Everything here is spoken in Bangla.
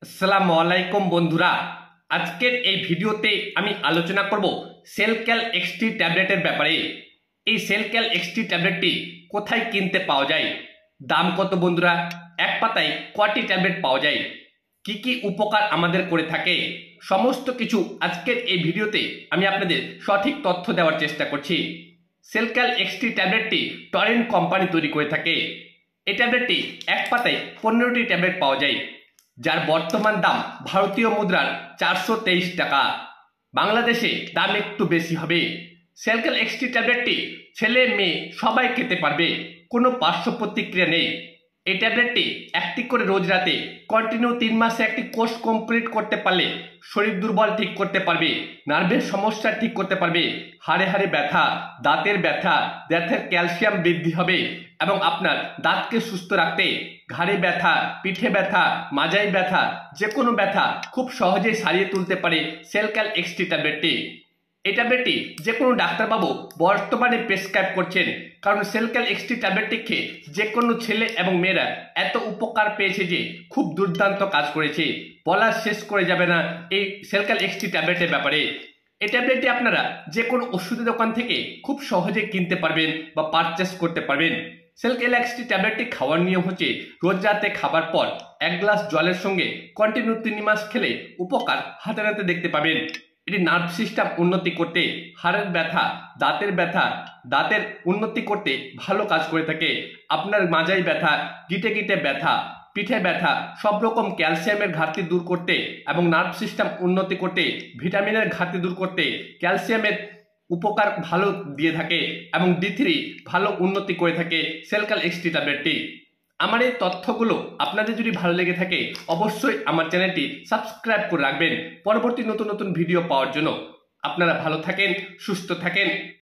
আসসালামু আলাইকুম বন্ধুরা, আজকের এই ভিডিওতে আমি আলোচনা করব সেলক্যাল এক্সটি ট্যাবলেটের ব্যাপারে। এই সেলক্যাল এক্সটি ট্যাবলেটটি কোথায় কিনতে পাওয়া যায়, দাম কত বন্ধুরা, এক পাতায় কয়টি ট্যাবলেট পাওয়া যায়, কি কি উপকার আমাদের করে থাকে, সমস্ত কিছু আজকের এই ভিডিওতে আমি আপনাদের সঠিক তথ্য দেওয়ার চেষ্টা করছি। সেলক্যাল এক্সটি ট্যাবলেটটি টরেন্ট কোম্পানি তৈরি করে থাকে। এই ট্যাবলেটটি এক পাতায় 15টি ট্যাবলেট পাওয়া যায়, যার বর্তমান দাম ভারতীয় মুদ্রার 423 টাকা। বাংলাদেশে দাম একটু বেশি হবে। সেলক্যাল এক্সটি ট্যাবলেটটি ছেলে মেয়ে সবাই খেতে পারবে, কোনো পার্শ্ব প্রতিক্রিয়া নেই। এই ট্যাবলেটটি একটি করে রোজ রাতে কন্টিনিউ 3 মাসে একটি কোর্স কমপ্লিট করতে পারলে শরীর দুর্বল ঠিক করতে পারবে, নার্ভের সমস্যা ঠিক করতে পারবে, হাড়ে হাড়ে ব্যথা, দাঁতের ব্যথা, দাঁতের ক্যালসিয়াম বৃদ্ধি হবে এবং আপনার দাঁতকে সুস্থ রাখতে ঘাড়ে ব্যথা, পিঠে ব্যথা, মাজায় ব্যথা, যে কোনো ব্যথা খুব সহজেই সারিয়ে তুলতে পারে সেলক্যাল এক্সটি ট্যাবলেটটি। এই ট্যাবলেটটি যে কোনো ডাক্তারবাবু বর্তমানে প্রেসক্রাইব করছেন, কারণ সেলক্যাল এক্সটি ট্যাবলেটটি খেয়ে যে কোনো ছেলে এবং মেয়েরা এত উপকার পেয়েছে যে খুব দুর্দান্ত কাজ করেছে, বলা শেষ করে যাবে না এই সেলক্যাল এক্সটি ট্যাবলেটের ব্যাপারে। এই ট্যাবলেটটি আপনারা যে কোনো ওষুধের দোকান থেকে খুব সহজে কিনতে পারবেন বা পারচেস করতে পারবেন। সেলক্যাল এক্সটি ট্যাবলেটটি খাওয়ার নিয়ম হচ্ছে রোজ রাতে খাবার পর 1 গ্লাস জলের সঙ্গে কন্টিনিউ 3 মাস খেলে উপকার হাতে নাতে দেখতে পাবেন। এটি নার্ভ সিস্টেম উন্নতি করতে, হাড়ের ব্যথা, দাঁতের উন্নতি করতে ভালো কাজ করে থাকে। আপনার মাজায় ব্যথা, গিটে গিটে ব্যথা, পিঠে ব্যথা, সব রকম ক্যালসিয়ামের ঘাটতি দূর করতে এবং নার্ভ সিস্টেম উন্নতি করতে, ভিটামিনের ঘাটতি দূর করতে, ক্যালসিয়ামের উপকার ভালো দিয়ে থাকে এবং D3 ভালো উন্নতি করে থাকে সেলক্যাল এক্সটি ট্যাবলেটটি। আমার এই তথ্যগুলো আপনাদের যদি ভালো লেগে থাকে অবশ্যই আমার চ্যানেলটি সাবস্ক্রাইব করে রাখবেন পরবর্তী নতুন নতুন ভিডিও পাওয়ার জন্য। আপনারা ভালো থাকেন, সুস্থ থাকেন।